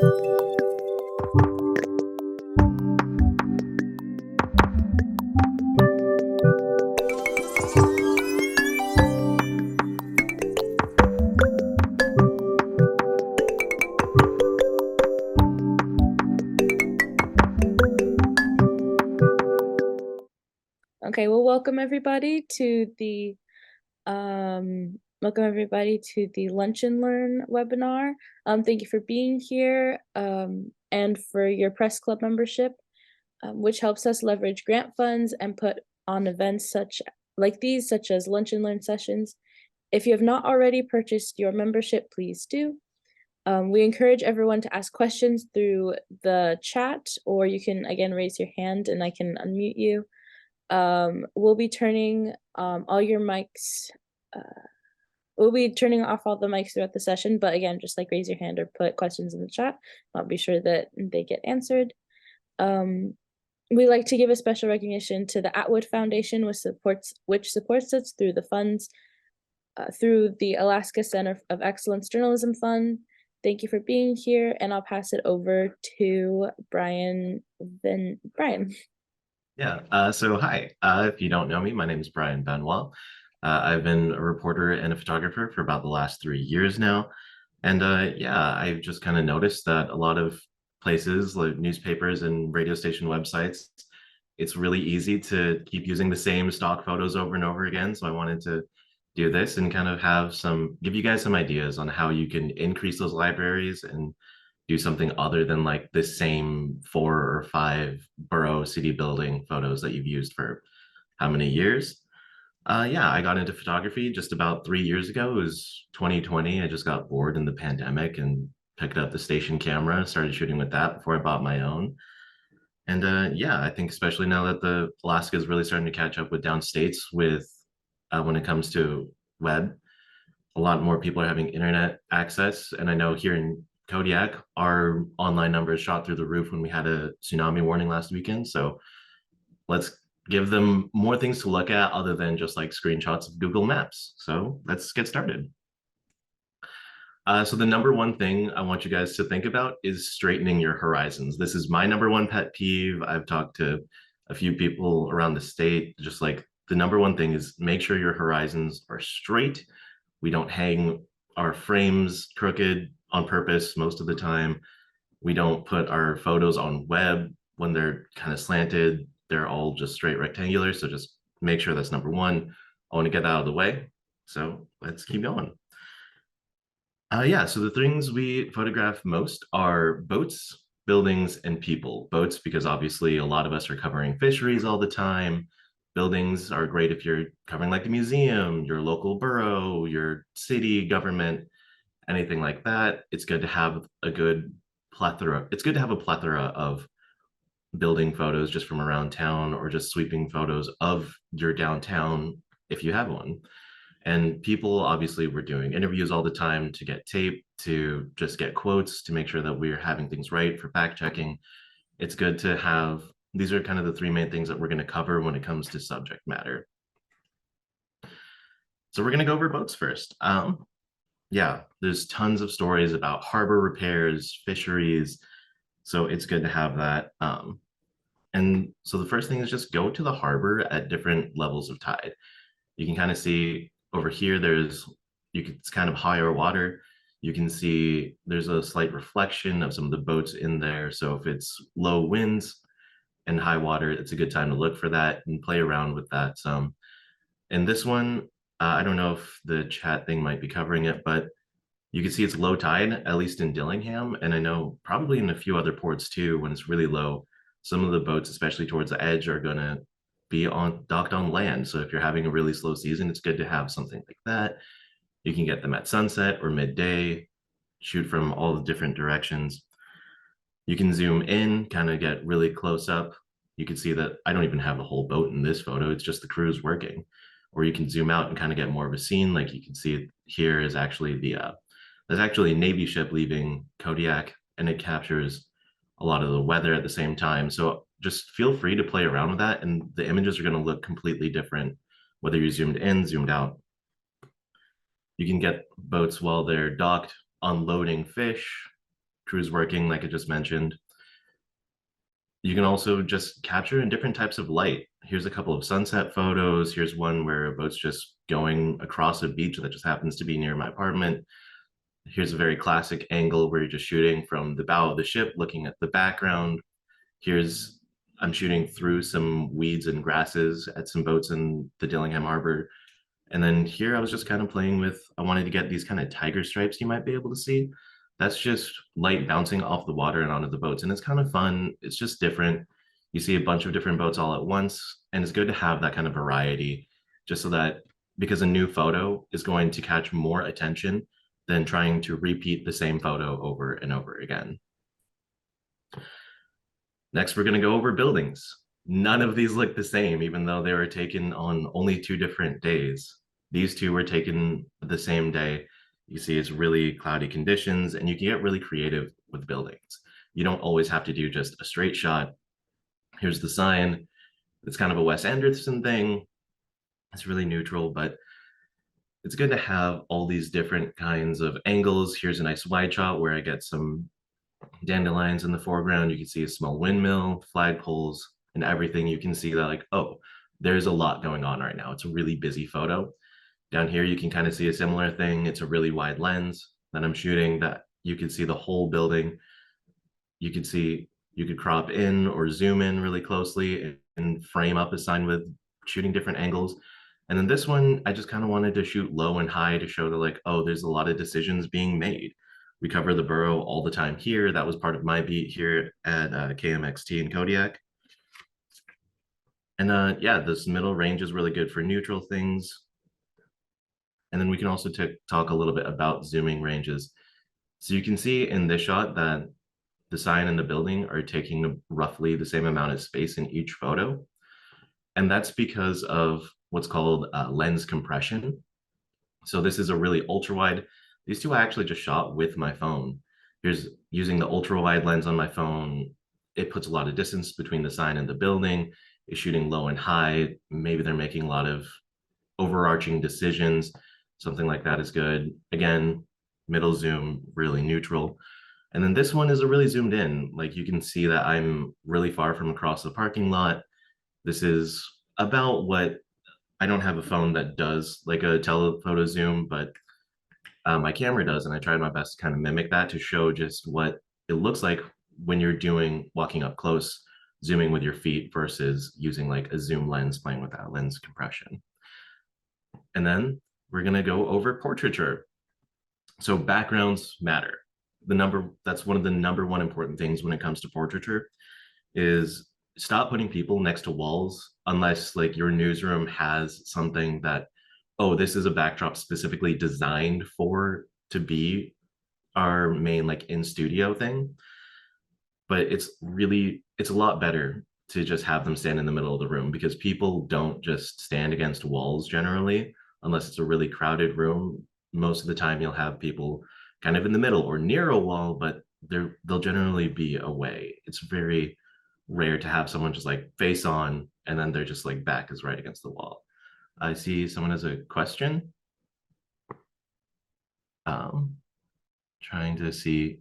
Okay, well, welcome everybody to the Lunch and Learn webinar. Thank you for being here and for your press club membership, which helps us leverage grant funds and put on events such as Lunch and Learn sessions. If you have not already purchased your membership, please do. We encourage everyone to ask questions through the chat, or you can again raise your hand and I can unmute you. We'll be turning all your mics. We'll be turning off all the mics throughout the session, but again, just like raise your hand or put questions in the chat. I'll be sure that they get answered. We like to give a special recognition to the Atwood Foundation, which supports us through the funds through the Alaska Center of Excellence Journalism Fund. Thank you for being here, and I'll pass it over to Brian. Brian. Yeah, so hi. If you don't know me, my name is Brian Benoit. I've been a reporter and a photographer for about the last 3 years now. And yeah, I've just kind of noticed that a lot of places like newspapers and radio station websites, it's really easy to keep using the same stock photos over and over again. So I wanted to do this and kind of give you guys some ideas on how you can increase those libraries and do something other than like the same 4 or 5 borough city building photos that you've used for how many years. Yeah, I got into photography just about 3 years ago. It was 2020. I just got bored in the pandemic and picked up the station camera, started shooting with that before I bought my own. And yeah, I think especially now that the Alaska is really starting to catch up with downstates with when it comes to web, a lot more people are having internet access. And I know here in Kodiak, our online numbers shot through the roof when we had a tsunami warning last weekend. So let's give them more things to look at other than just like screenshots of Google Maps. So let's get started. So the number one thing I want you guys to think about is straightening your horizons. This is my number one pet peeve. I've talked to a few people around the state, just like the number one thing is make sure your horizons are straight. We don't hang our frames crooked on purpose most of the time. We don't put our photos on web when they're kind of slanted. They're all just straight rectangular. So just make sure that's number one. I want to get that out of the way. So let's keep going. Yeah, so the things we photograph most are boats, buildings, and people. Boats, because obviously a lot of us are covering fisheries all the time. Buildings are great if you're covering like a museum, your local borough, your city government, anything like that. It's good to have a good plethora. It's good to have a plethora of building photos just from around town or just sweeping photos of your downtown if you have one. And people, obviously, we're doing interviews all the time to get tape, to just get quotes, to make sure that we're having things right for fact checking. It's good to have, these are kind of the 3 main things that we're going to cover when it comes to subject matter. So we're going to go over boats first. Yeah, there's tons of stories about harbor repairs, fisheries. So it's good to have that. And so the first thing is just go to the harbor at different levels of tide. You can kind of see over here, it's kind of higher water. You can see there's a slight reflection of some of the boats in there. So if it's low winds and high water, it's a good time to look for that and play around with that some. And this one, I don't know if the chat thing might be covering it, but you can see it's low tide, at least in Dillingham. And I know probably in a few other ports too, when it's really low, some of the boats, especially towards the edge, are going to be docked on land. So if you're having a really slow season, it's good to have something like that. You can get them at sunset or midday, shoot from all the different directions. You can zoom in, kind of get really close up. You can see that I don't even have the whole boat in this photo. It's just the crews working. Or you can zoom out and kind of get more of a scene. Like you can see here is actually there's actually a Navy ship leaving Kodiak, and it captures a lot of the weather at the same time. So just feel free to play around with that, and the images are going to look completely different whether you're zoomed in, zoomed out. You can get boats while they're docked, unloading fish, crews working, like I just mentioned. You can also just capture in different types of light. Here's a couple of sunset photos. Here's one where a boat's just going across a beach that just happens to be near my apartment. Here's a very classic angle where you're just shooting from the bow of the ship, looking at the background. Here's I'm shooting through some weeds and grasses at some boats in the Dillingham Harbor. And then here I was just kind of playing with, I wanted to get these kind of tiger stripes you might be able to see. That's just light bouncing off the water and onto the boats. And it's kind of fun. It's just different. You see a bunch of different boats all at once. And it's good to have that kind of variety, just so that because a new photo is going to catch more attention than trying to repeat the same photo over and over again. Next, we're going to go over buildings. None of these look the same, even though they were taken on only 2 different days. These two were taken the same day. You see it's really cloudy conditions, and you can get really creative with buildings. You don't always have to do just a straight shot. Here's the sign. It's kind of a Wes Anderson thing. It's really neutral, but it's good to have all these different kinds of angles. Here's a nice wide shot where I get some dandelions in the foreground. You can see a small windmill, flagpoles, and everything. You can see that, like, oh, there's a lot going on right now. It's a really busy photo. Down here, you can kind of see a similar thing. It's a really wide lens that I'm shooting that you can see the whole building. You could see, you could crop in or zoom in really closely and frame up a sign with shooting different angles. And then this one, I just kind of wanted to shoot low and high to show that, like, oh, there's a lot of decisions being made. We cover the borough all the time here. That was part of my beat here at KMXT in Kodiak. And yeah, this middle range is really good for neutral things. And then we can also talk a little bit about zooming ranges. So you can see in this shot that the sign and the building are taking roughly the same amount of space in each photo. And that's because of what's called lens compression. So this is a really ultra wide. These two I actually just shot with my phone. Here's using the ultra wide lens on my phone. It puts a lot of distance between the sign and the building. It's shooting low and high. Maybe they're making a lot of overarching decisions. Something like that is good. Again, middle zoom, really neutral. And then this one is a really zoomed in. Like, you can see that I'm really far from across the parking lot. This is about what, I don't have a phone that does like a telephoto zoom, but my camera does. And I tried my best to kind of mimic that to show just what it looks like when you're walking up close, zooming with your feet versus using like a zoom lens, playing with that lens compression. And then we're going to go over portraiture. So backgrounds matter. That's one of the number one important things when it comes to portraiture is stop putting people next to walls unless like your newsroom has something that, oh, this is a backdrop specifically designed to be our main like in studio thing. But it's a lot better to just have them stand in the middle of the room, because people don't just stand against walls generally unless it's a really crowded room. Most of the time you'll have people kind of in the middle or near a wall, but they'll generally be away. It's very rare to have someone just like face on and then they're just like back is right against the wall. I see someone has a question. Trying to see.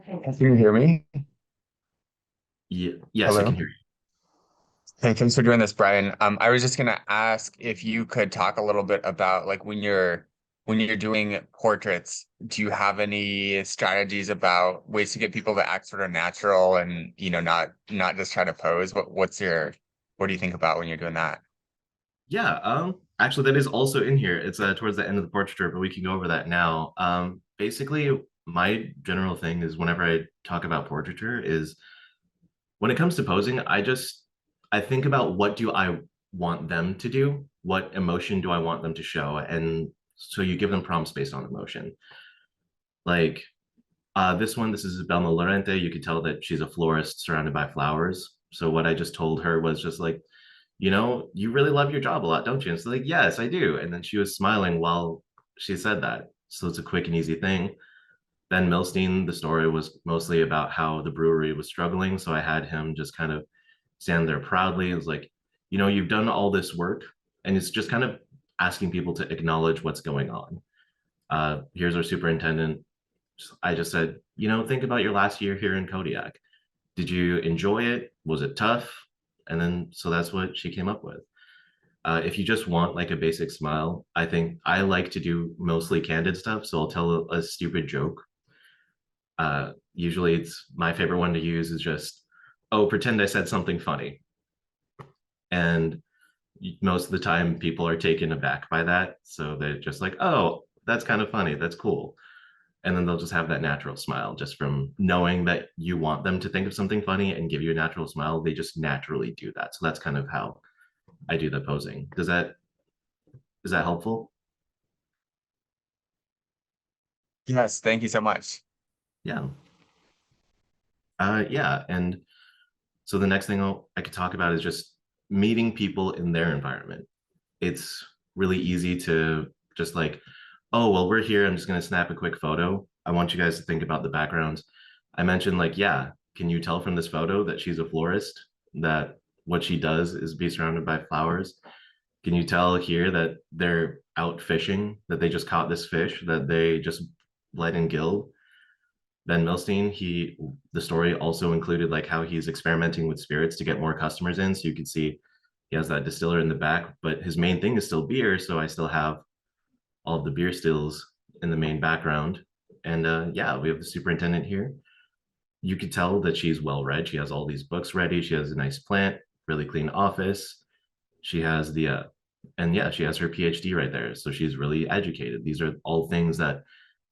Can you hear me? Yeah, yes, I can Hello. hear you. Hey, thanks for doing this, Brian. I was just gonna ask if you could talk a little bit about like when you're doing portraits, do you have any strategies about ways to get people to act sort of natural and not just try to pose? What do you think about when you're doing that? Yeah, actually that is also in here. It's towards the end of the portraiture, but we can go over that now. Basically, my general thing is whenever I talk about portraiture is when it comes to posing, I think about what do I want them to do? What emotion do I want them to show? And so you give them prompts based on emotion. Like this is Belma Lorente. You could tell that she's a florist surrounded by flowers. So what I just told her was just like, you really love your job a lot, don't you? And it's like, yes, I do. And then she was smiling while she said that. So it's a quick and easy thing. Ben Milstein, the story was mostly about how the brewery was struggling. So I had him just kind of stand there proudly. It was like, you've done all this work, and it's just kind of asking people to acknowledge what's going on. Here's our superintendent. I just said, think about your last year here in Kodiak. Did you enjoy it? Was it tough? And then, so that's what she came up with. If you just want like a basic smile, I think I like to do mostly candid stuff. So I'll tell a stupid joke. Usually it's my favorite one to use is just, oh, pretend I said something funny. And most of the time people are taken aback by that. So they're just like, oh, that's kind of funny. That's cool. And then they'll just have that natural smile just from knowing that you want them to think of something funny and give you a natural smile. They just naturally do that. So that's kind of how I do the posing. Is that helpful? Yes, thank you so much. Yeah. Yeah. And so the next thing I could talk about is just meeting people in their environment. It's really easy to just like, oh, well, we're here. I'm just going to snap a quick photo. I want you guys to think about the backgrounds. I mentioned, like, yeah, can you tell from this photo that she's a florist, that what she does is be surrounded by flowers? Can you tell here that they're out fishing, that they just caught this fish, that they just let in gill? Ben Milstein, the story also included like how he's experimenting with spirits to get more customers in. So you can see he has that distiller in the back, but his main thing is still beer. So I still have all of the beer stills in the main background. And yeah, we have the superintendent here. You could tell that she's well read. She has all these books ready. She has a nice plant, really clean office. She has and yeah, she has her PhD right there. So she's really educated. These are all things that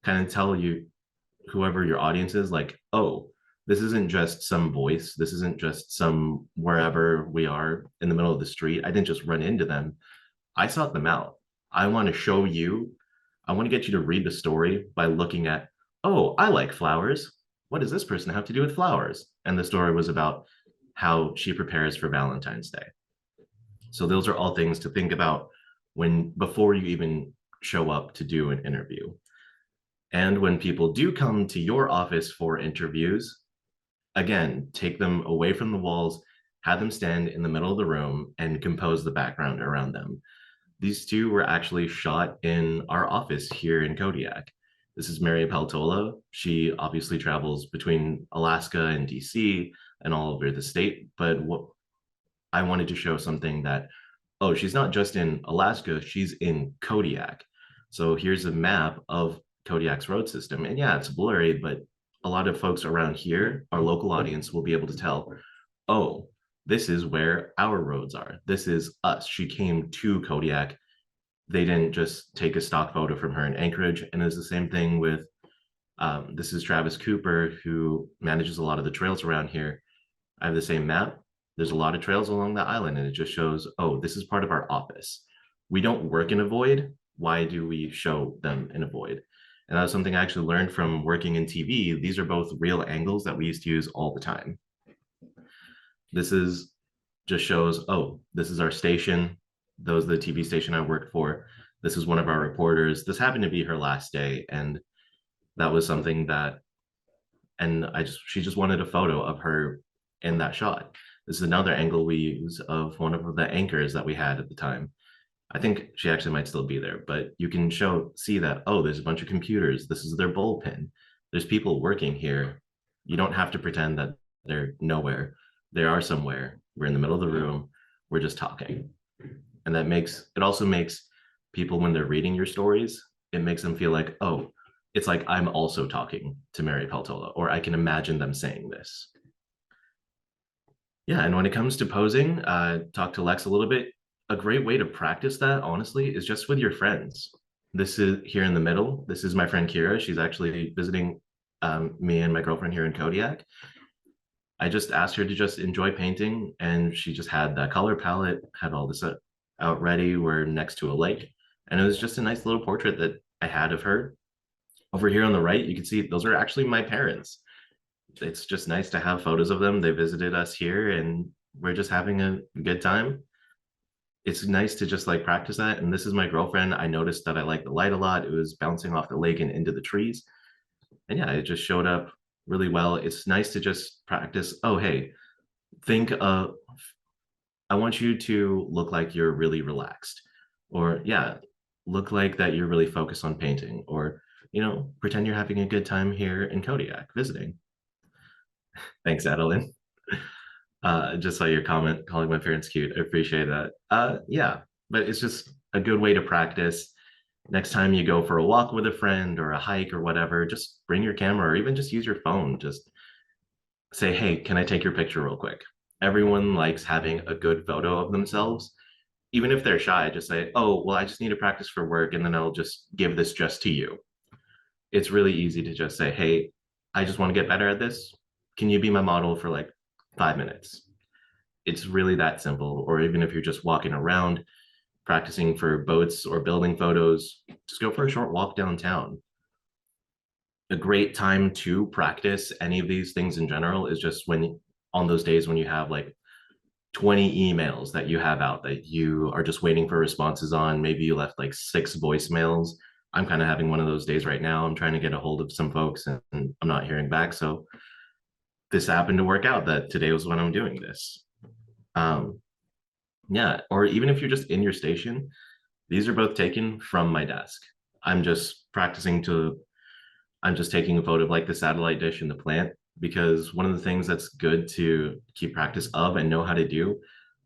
kind of tell you, whoever your audience is, like, oh, this isn't just some voice. This isn't just some wherever we are in the middle of the street. I didn't just run into them. I sought them out. I want to show you, I want to get you to read the story by looking at, oh, I like flowers. What does this person have to do with flowers? And the story was about how she prepares for Valentine's Day. So those are all things to think about before you even show up to do an interview. And when people do come to your office for interviews, again, take them away from the walls, have them stand in the middle of the room and compose the background around them. These two were actually shot in our office here in Kodiak. This is Mary Peltola. She obviously travels between Alaska and DC and all over the state. But what I wanted to show something that, oh, she's not just in Alaska, she's in Kodiak. So here's a map of Kodiak's road system. And yeah, it's blurry, but a lot of folks around here, our local audience, will be able to tell, oh, this is where our roads are. This is us. She came to Kodiak. They didn't just take a stock photo from her in Anchorage. And it's the same thing with, this is Travis Cooper, who manages a lot of the trails around here. I have the same map. There's a lot of trails along the island, and it just shows, oh, this is part of our office. We don't work in a void. Why do we show them in a void? And that's something I actually learned from working in TV. These are both real angles that we used to use all the time. This is just shows, oh, this is our station. Those are the TV station I worked for. This is one of our reporters. This happened to be her last day. And that was something that, she just wanted a photo of her in that shot. This is another angle we use of one of the anchors that we had at the time. I think she actually might still be there, but you can see that, oh, there's a bunch of computers. This is their bullpen. There's people working here. You don't have to pretend that they're nowhere. They are somewhere. We're in the middle of the room. We're just talking. And it also makes people, when they're reading your stories, it makes them feel like, oh, it's like I'm also talking to Mary Peltola, or I can imagine them saying this. Yeah, and when it comes to posing, talk to Lex a little bit. A great way to practice that, honestly, is just with your friends. This is here in the middle. This is my friend Kira. She's actually visiting me and my girlfriend here in Kodiak. I just asked her to just enjoy painting, and she just had that color palette, had all this out ready. We're next to a lake, and it was just a nice little portrait that I had of her. Over here on the right, you can see those are actually my parents. It's just nice to have photos of them. They visited us here, and we're just having a good time. It's nice to just like practice that. And this is my girlfriend. I noticed that I like the light a lot. It was bouncing off the lake and into the trees. And yeah, it just showed up really well. It's nice to just practice. Oh, hey, I want you to look like you're really relaxed, or yeah, look like that you're really focused on painting, or pretend you're having a good time here in Kodiak visiting. Thanks, Adeline. Just saw your comment calling my parents cute. I appreciate that. Yeah, but it's just a good way to practice. Next time you go for a walk with a friend or a hike or whatever, just bring your camera or even just use your phone. Just say, hey, can I take your picture real quick? Everyone likes having a good photo of themselves. Even if they're shy, just say, oh, well, I just need to practice for work and then I'll just give this just to you. It's really easy to just say, hey, I just want to get better at this. Can you be my model for like 5 minutes? It's really that simple. Or even if you're just walking around practicing for boats or building photos, just go for a short walk downtown. A great time to practice any of these things in general is just when on those days when you have like 20 emails that you have out that you are just waiting for responses on. Maybe you left like 6 voicemails. I'm kind of having one of those days right now. I'm trying to get a hold of some folks and I'm not hearing back. So this happened to work out that today was when I'm doing this. Yeah, or even if you're just in your station, these are both taken from my desk. I'm just practicing to, I'm just taking a photo of like the satellite dish and the plant because one of the things that's good to keep practice of and know how to do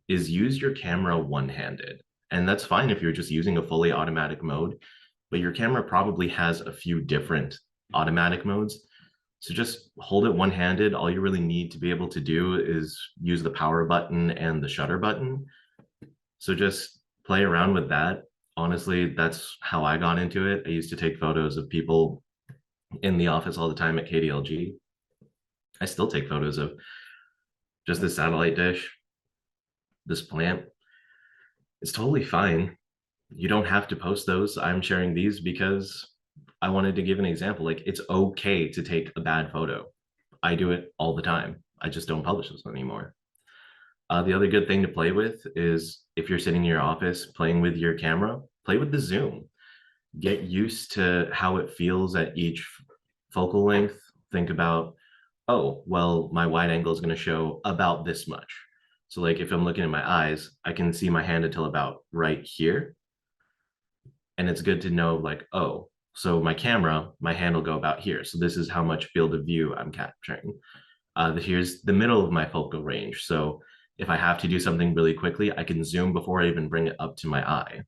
is use your camera one-handed. And that's fine if you're just using a fully automatic mode, but your camera probably has a few different automatic modes. So just hold it one-handed. All you really need to be able to do is use the power button and the shutter button. So just play around with that. Honestly, that's how I got into it. I used to take photos of people in the office all the time at KDLG. I still take photos of just this satellite dish, this plant. It's totally fine. You don't have to post those. I'm sharing these because I wanted to give an example. Like, it's okay to take a bad photo. I do it all the time. I just don't publish those anymore. The other good thing to play with is if you're sitting in your office playing with your camera, play with the zoom. Get used to how it feels at each focal length. Think about, oh, well, my wide angle is going to show about this much. So like if I'm looking at my eyes, I can see my hand until about right here. And it's good to know like, oh, so my camera, my hand will go about here. So this is how much field of view I'm capturing. Here's the middle of my focal range. So if I have to do something really quickly, I can zoom before I even bring it up to my eye.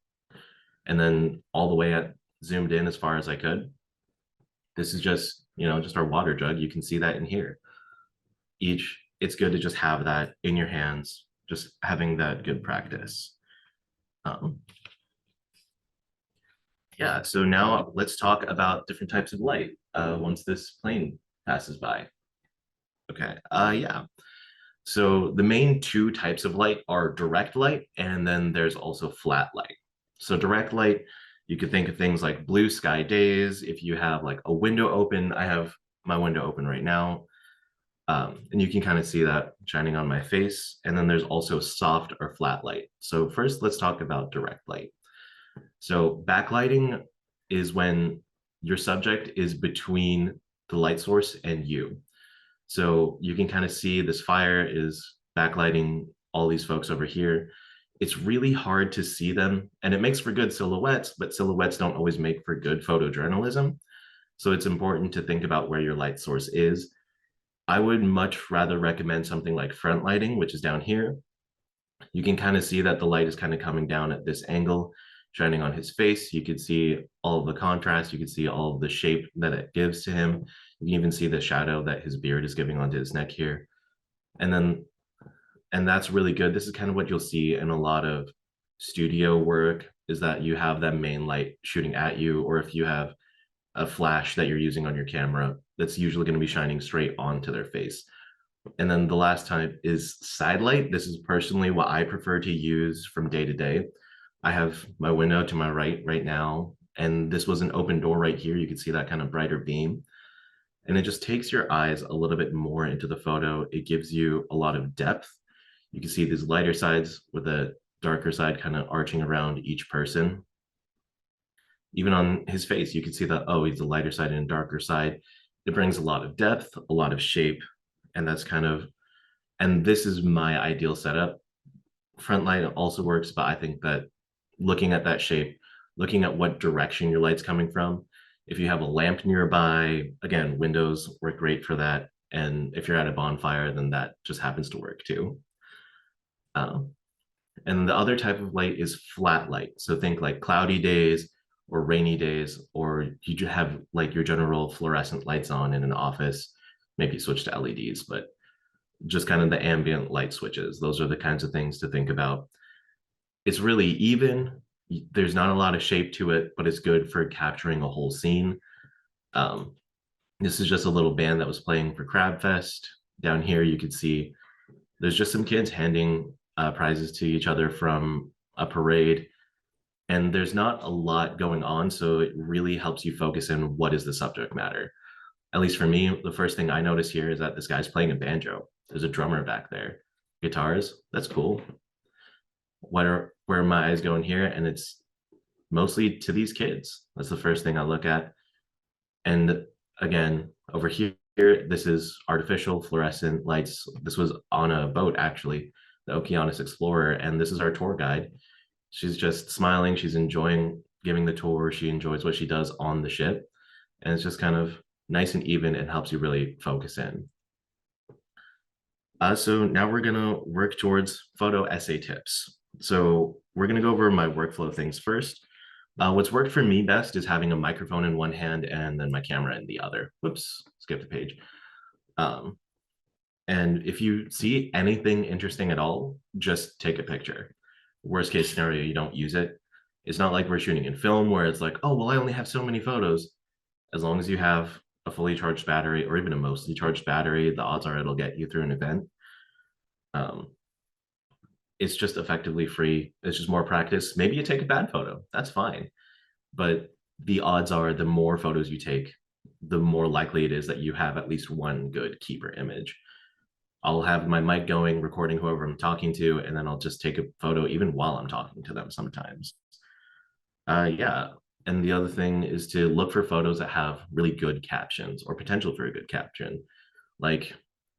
And then all the way at zoomed in as far as I could. This is just, just our water jug. You can see that in here. It's good to just have that in your hands, just having that good practice. Yeah, so now let's talk about different types of light once this plane passes by. Okay, yeah. So the main two types of light are direct light, and then there's also flat light. So direct light, you could think of things like blue sky days. If you have like a window open, I have my window open right now. And you can kind of see that shining on my face. And then there's also soft or flat light. So first, let's talk about direct light. So backlighting is when your subject is between the light source and you. So you can kind of see this fire is backlighting all these folks over here. It's really hard to see them, and it makes for good silhouettes, but silhouettes don't always make for good photojournalism. So it's important to think about where your light source is. I would much rather recommend something like front lighting, which is down here. You can kind of see that the light is kind of coming down at this angle, shining on his face. You could see all of the contrast. You could see all of the shape that it gives to him. You can even see the shadow that his beard is giving onto his neck here. And that's really good. This is kind of what you'll see in a lot of studio work, is that you have that main light shooting at you, or if you have a flash that you're using on your camera, that's usually going to be shining straight onto their face. And then the last type is side light. This is personally what I prefer to use from day to day. I have my window to my right now, and this was an open door right here. You can see that kind of brighter beam. And it just takes your eyes a little bit more into the photo. It gives you a lot of depth. You can see these lighter sides with a darker side kind of arching around each person. Even on his face, you can see that, oh, he's a lighter side and a darker side. It brings a lot of depth, a lot of shape, and that's kind of, and this is my ideal setup. Front light also works, but I think that looking at that shape, looking at what direction your light's coming from, If you have a lamp nearby, again, windows work great for that. And if you're at a bonfire, then that just happens to work too. Um, and the other type of light is flat light. So think like cloudy days or rainy days, or you just have like your general fluorescent lights on in an office, maybe switch to LEDs, but just kind of the ambient light switches. Those are the kinds of things to think about. It's really even. There's not a lot of shape to it, but it's good for capturing a whole scene. Um, this is just a little band that was playing for Crab Fest. Down here, you could see there's just some kids handing prizes to each other from a parade. And there's not a lot going on, so it really helps you focus in what is the subject matter. At least for me, the first thing I notice here is that this guy's playing a banjo. There's a drummer back there. Guitars, that's cool. Where are my eyes going here? And it's mostly to these kids. That's the first thing I look at. And again, over here, this is artificial fluorescent lights. This was on a boat, actually, the Okeanos Explorer. And this is our tour guide. She's just smiling. She's enjoying giving the tour. She enjoys what she does on the ship. And it's just kind of nice and even and helps you really focus in. So now we're going to work towards photo essay tips. So we're going to go over my workflow things first. What's worked for me best is having a microphone in one hand and then my camera in the other. Whoops, skip the page. And if you see anything interesting at all, just take a picture. Worst case scenario, you don't use it. It's not like we're shooting in film where it's like, oh, well, I only have so many photos. As long as you have a fully charged battery or even a mostly charged battery, the odds are it'll get you through an event. It's just effectively free. It's just more practice. Maybe you take a bad photo. That's fine. But the odds are the more photos you take, the more likely it is that you have at least one good keeper image. I'll have my mic going, recording whoever I'm talking to, and then I'll just take a photo even while I'm talking to them sometimes. Yeah. And the other thing is to look for photos that have really good captions or potential for a good caption. Like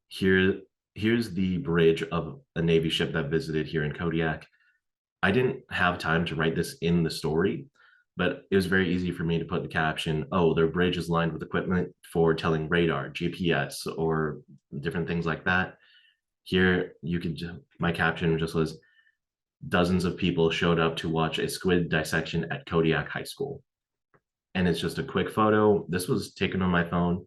here's the bridge of a Navy ship that visited here in Kodiak. I didn't have time to write this in the story, but it was very easy for me to put the caption, oh, their bridge is lined with equipment for telling radar, GPS, or different things like that. Here, you could, my caption just was, dozens of people showed up to watch a squid dissection at Kodiak High School. And it's just a quick photo. This was taken on my phone.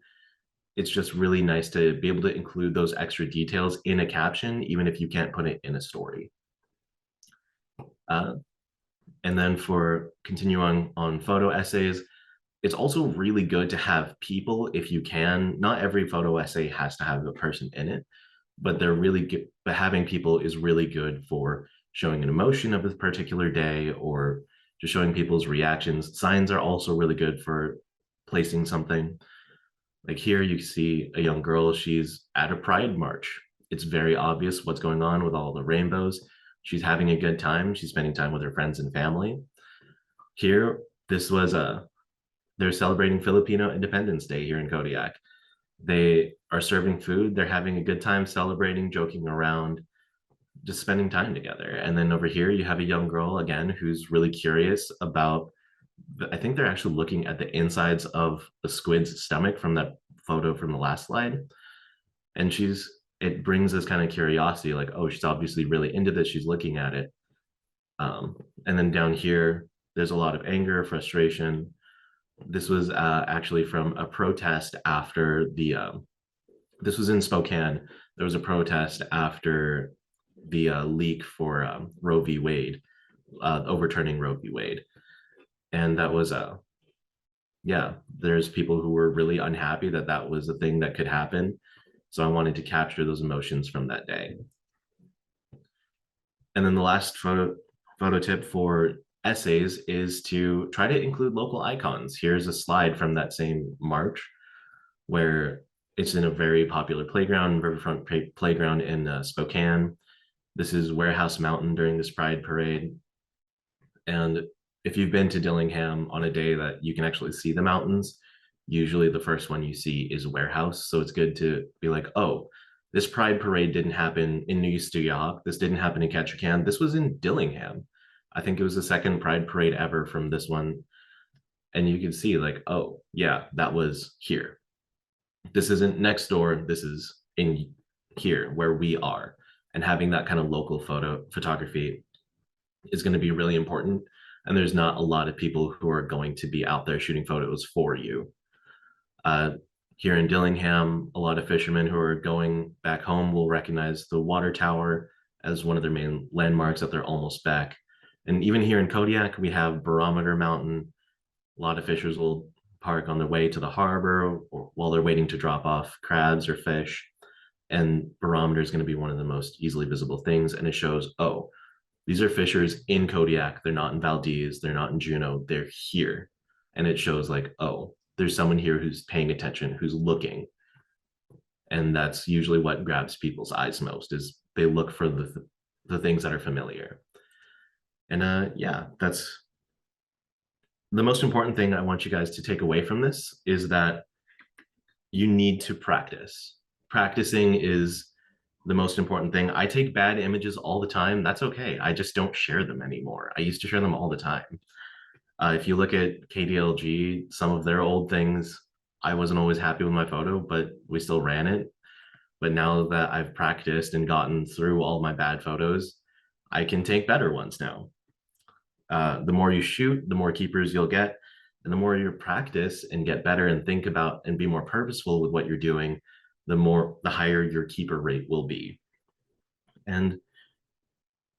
It's just really nice to be able to include those extra details in a caption, even if you can't put it in a story. And then for continue on photo essays, it's also really good to have people if you can. Not every photo essay has to have a person in it, but they're really good. But having people is really good for showing an emotion of a particular day or just showing people's reactions. Signs are also really good for placing something. Like here you see a young girl, she's at a pride march. It's very obvious what's going on with all the rainbows. She's having a good time. She's spending time with her friends and family. Here, this was they're celebrating Filipino Independence Day here in Kodiak. They are serving food. They're having a good time celebrating, joking around, just spending time together. And then over here, you have a young girl again who's really curious about. I think they're actually looking at the insides of the squid's stomach from that photo from the last slide. And it brings this kind of curiosity, like, oh, she's obviously really into this. She's looking at it. And then down here, there's a lot of anger, frustration. This was actually from a protest after this was in Spokane. There was a protest after the leak for Roe v. Wade, overturning Roe v. Wade. And that was yeah, there's people who were really unhappy that that was a thing that could happen. So I wanted to capture those emotions from that day. And then the last photo tip for essays is to try to include local icons. Here's a slide from that same march where it's in a very popular playground, riverfront playground in Spokane. This is Warehouse Mountain during this Pride Parade. And if you've been to Dillingham on a day that you can actually see the mountains, usually the first one you see is Warehouse. So it's good to be like, oh, this Pride Parade didn't happen in New Stuyahok. This didn't happen in Ketchikan. This was in Dillingham. I think it was the second Pride Parade ever from this one. and you can see like, oh yeah, that was here. This isn't next door, this is in here where we are. And having that kind of local photography is going to be really important. And there's not a lot of people who are going to be out there shooting photos for you. uh, Here in Dillingham, a lot of fishermen who are going back home will recognize the water tower as one of their main landmarks that they're almost back. And even here in Kodiak, we have Barometer Mountain. A lot of fishers will park on their way to the harbor or while they're waiting to drop off crabs or fish. And Barometer is going to be one of the most easily visible things. And it shows, oh, these are fishers in Kodiak. They're not in Valdez. They're not in Juneau. They're here. And it shows like, oh, there's someone here who's paying attention, who's looking. And that's usually what grabs people's eyes most, is they look for the things that are familiar. And yeah, that's the most important thing I want you guys to take away from this, is that you need to practice. Practicing is the most important thing. I take bad images all the time. That's okay. I just don't share them anymore. I used to share them all the time. If you look at KDLG, some of their old things, I wasn't always happy with my photo, but we still ran it. But now that I've practiced and gotten through all my bad photos, I can take better ones now. The more you shoot, the more keepers you'll get. And the more you practice and get better and think about and be more purposeful with what you're doing, the higher your keeper rate will be. And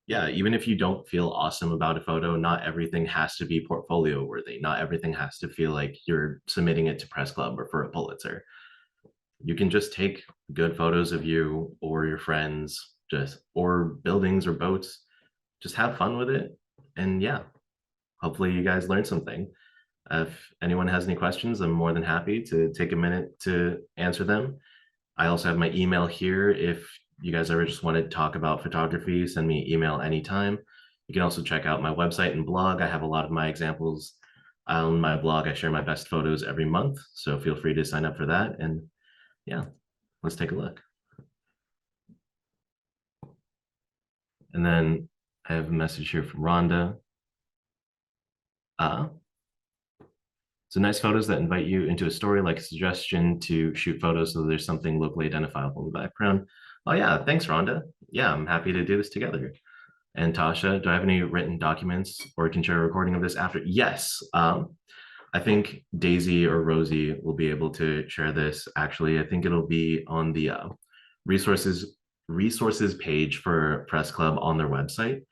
yeah, even if you don't feel awesome about a photo, not everything has to be portfolio worthy. Not everything has to feel like you're submitting it to press club or for a Pulitzer. You can just take good photos of you or your friends, or buildings or boats. Just have fun with it. And yeah, hopefully you guys learned something. If anyone has any questions, I'm more than happy to take a minute to answer them. I also have my email here. If you guys ever just want to talk about photography, send me an email anytime. You can also check out my website and blog. I have a lot of my examples on my blog. I share my best photos every month, so feel free to sign up for that. And yeah, let's take a look. And then I have a message here from Rhonda. So nice photos that invite you into a story, like a suggestion to shoot photos so there's something locally identifiable in the background. Oh yeah, thanks Rhonda. Yeah, I'm happy to do this together. And Tasha, do I have any written documents or can share a recording of this after? Yes. I think Daisy or Rosie will be able to share this. Actually, I think it'll be on the resources page for Press Club on their website.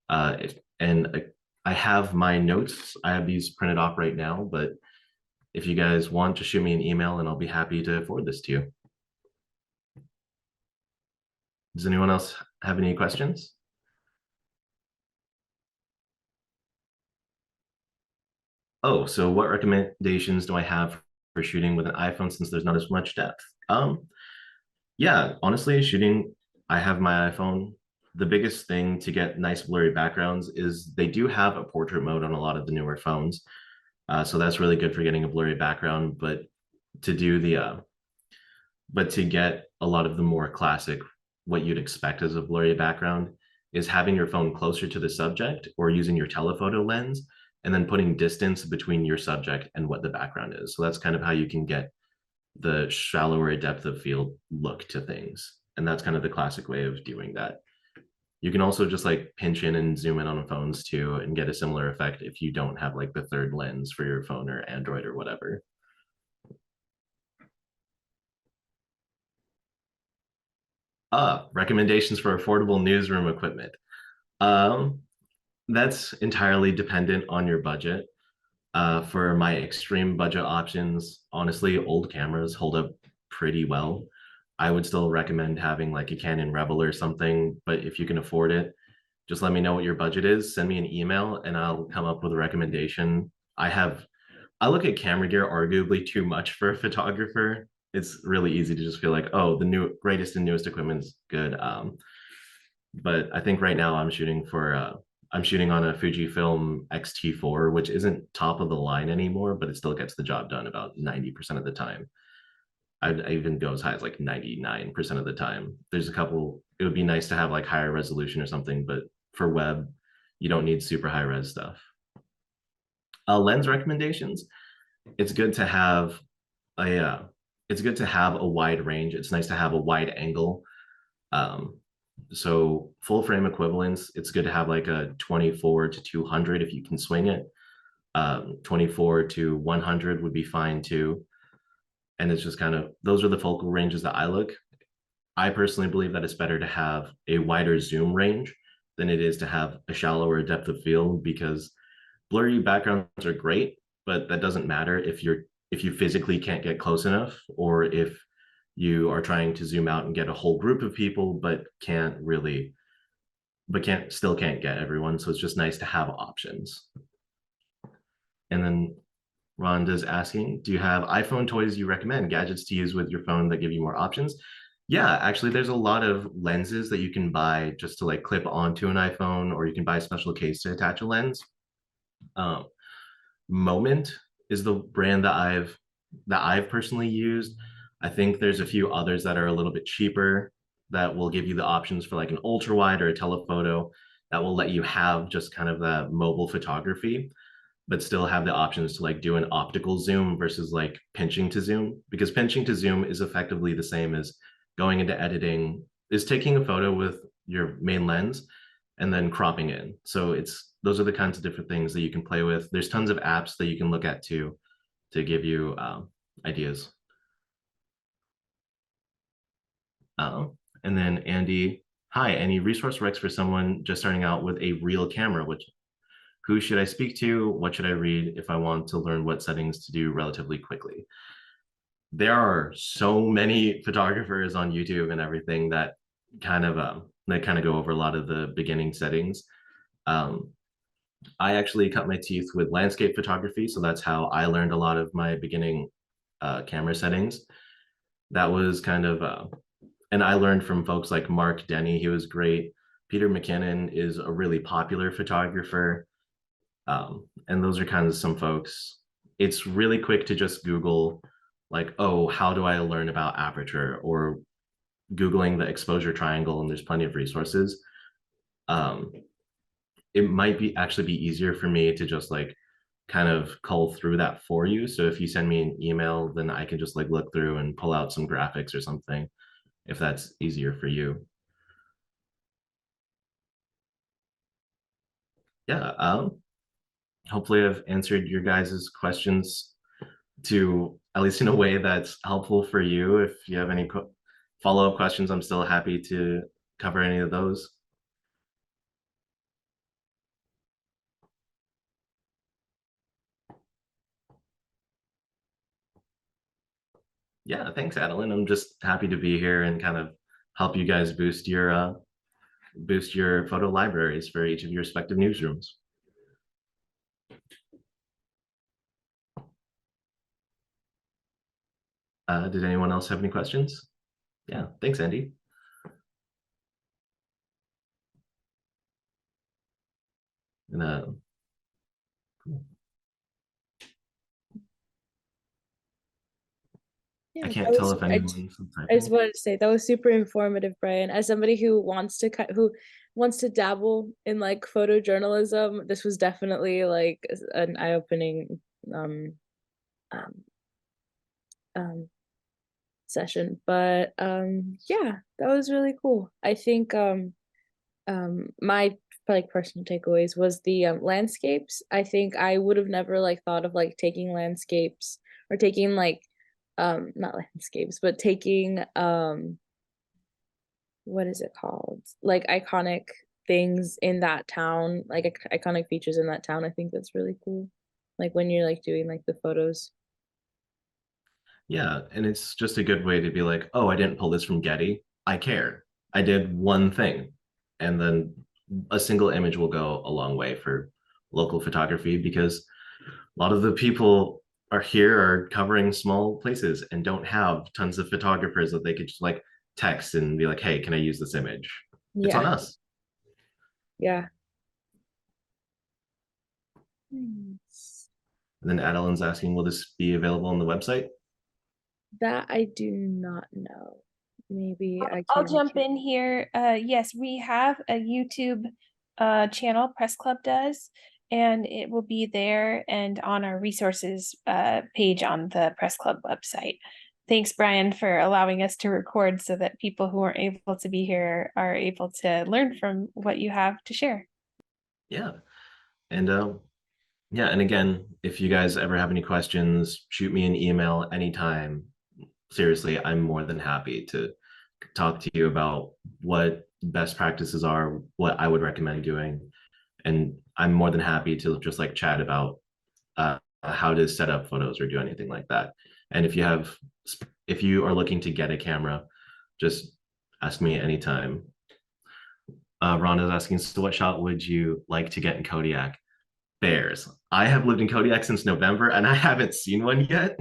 And I have my notes. I have these printed off right now, but if you guys want, just shoot me an email and I'll be happy to forward this to you. Does anyone else have any questions? Oh, so what recommendations do I have for shooting with an iPhone since there's not as much depth? Yeah, honestly, I have my iPhone. The biggest thing to get nice blurry backgrounds is they do have a portrait mode on a lot of the newer phones. So that's really good for getting a blurry background, but to get a lot of the more classic, what you'd expect as a blurry background, is having your phone closer to the subject or using your telephoto lens and then putting distance between your subject and what the background is. So that's kind of how you can get the shallower depth of field look to things. And that's kind of the classic way of doing that. You can also just like pinch in and zoom in on phones too and get a similar effect if you don't have like the third lens for your phone or Android or whatever. Recommendations for affordable newsroom equipment. That's entirely dependent on your budget. For my extreme budget options, honestly, old cameras hold up pretty well. I would still recommend having like a Canon Rebel or something, but if you can afford it, just let me know what your budget is. Send me an email and I'll come up with a recommendation. I look at camera gear arguably too much for a photographer. It's really easy to just feel like, oh, the greatest and newest equipment is good. But I think right now I'm shooting on a Fujifilm X-T4, which isn't top of the line anymore, but it still gets the job done about 90% of the time. I even go as high as like 99% of the time. There's a couple, it would be nice to have like higher resolution or something, but for web, you don't need super high res stuff. Lens recommendations. It's good to have it's good to have a wide range. It's nice to have a wide angle. Um, so full frame equivalents, it's good to have like a 24 to 200 if you can swing it. 24 to 100 would be fine too. And it's just kind of, those are the focal ranges that I look. I personally believe that it's better to have a wider zoom range than it is to have a shallower depth of field, because blurry backgrounds are great, but that doesn't matter if you physically can't get close enough, or if you are trying to zoom out and get a whole group of people but can't get everyone. So it's just nice to have options. And then Rhonda's asking, do you have iPhone toys you recommend, gadgets to use with your phone that give you more options? Yeah, actually, there's a lot of lenses that you can buy just to like clip onto an iPhone, or you can buy a special case to attach a lens. Um, Moment is the brand that I've personally used. I think there's a few others that are a little bit cheaper that will give you the options for like an ultra wide or a telephoto that will let you have just kind of the mobile photography, but still have the options to like do an optical zoom versus like pinching to zoom, because pinching to zoom is effectively the same as going into editing, is taking a photo with your main lens and then cropping in. So it's, those are the kinds of different things that you can play with. There's tons of apps that you can look at too to give you ideas. And then Andy, hi, any resource recs for someone just starting out with a real camera? Who should I speak to? What should I read if I want to learn what settings to do relatively quickly? There are so many photographers on YouTube and everything that kind of go over a lot of the beginning settings. Um, I actually cut my teeth with landscape photography, so that's how I learned a lot of my beginning camera settings. That was kind of, and I learned from folks like Mark Denny. He was great. Peter McKinnon is a really popular photographer. And those are kind of some folks. It's really quick to just Google, like, oh, how do I learn about aperture, or Googling the exposure triangle, and there's plenty of resources. Um, it might be actually be easier for me to just like kind of cull through that for you. So if you send me an email, then I can just like look through and pull out some graphics or something, if that's easier for you. Yeah. Hopefully I've answered your guys' questions to at least in a way that's helpful for you. If you have any follow-up questions, I'm still happy to cover any of those. Yeah, thanks, Adeline. I'm just happy to be here and kind of help you guys boost your photo libraries for each of your respective newsrooms. Did anyone else have any questions? Yeah, thanks, Andy. And Yeah, I that can't tell was, if anyone's I just typing. wanted to say that was super informative, Brian. As somebody who wants to dabble in like photojournalism, this was definitely like an eye-opening um um um session. But yeah, that was really cool. I think my like personal takeaways was the landscapes. I think I would have never like thought of like taking landscapes, or taking like not landscapes, but taking what is it called, like iconic things in that town, like iconic features in that town. I think that's really cool, like when you're like doing like the photos. Yeah, and it's just a good way to be like, oh, I didn't pull this from Getty. I care. I did one thing. And then a single image will go a long way for local photography, because a lot of the people are here are covering small places and don't have tons of photographers that they could just like text and be like, hey, can I use this image? It's on Yeah. us. Yeah. Nice. And then Adeline's asking, will this be available on the website? That I do not know. Maybe I I'll can jump in here. Yes, we have a YouTube channel, Press Club does, and it will be there and on our resources page on the Press Club website. Thanks, Brian, for allowing us to record so that people who aren't able to be here are able to learn from what you have to share. Yeah. And yeah, and again, if you guys ever have any questions, shoot me an email anytime. Seriously, I'm more than happy to talk to you about what best practices are, what I would recommend doing. And I'm more than happy to just like chat about how to set up photos or do anything like that. And if you are looking to get a camera, just ask me anytime. Ron is asking, so what shot would you like to get in Kodiak? Bears. I have lived in Kodiak since November and I haven't seen one yet.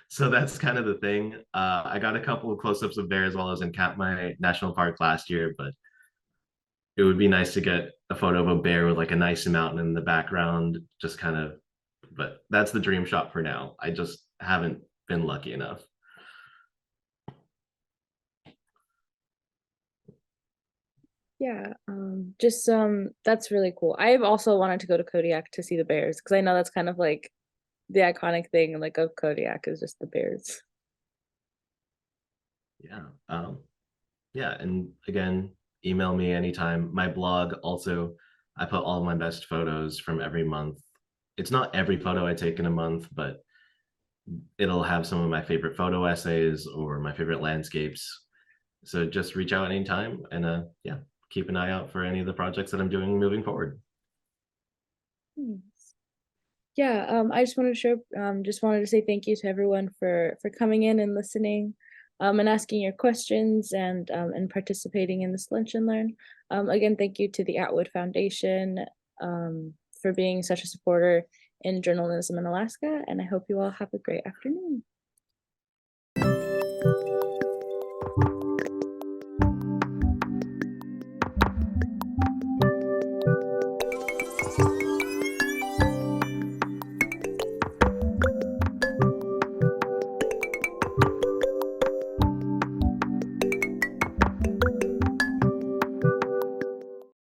So that's kind of the thing. I got a couple of close-ups of bears while I was in Katmai National Park last year, but it would be nice to get a photo of a bear with like a nice mountain in the background, just kind of, but that's the dream shot for now. I just haven't been lucky enough. Yeah, that's really cool. I've also wanted to go to Kodiak to see the bears because I know that's kind of like the iconic thing like of Kodiak is just the bears. Yeah. Yeah, and again, email me anytime. My blog also, I put all of my best photos from every month. It's not every photo I take in a month, but it'll have some of my favorite photo essays or my favorite landscapes. So just reach out anytime and yeah, keep an eye out for any of the projects that I'm doing moving forward. Yeah, I just wanted to say thank you to everyone for coming in and listening, and asking your questions and participating in this lunch and learn. Again, thank you to the Atwood Foundation for being such a supporter in journalism in Alaska, and I hope you all have a great afternoon.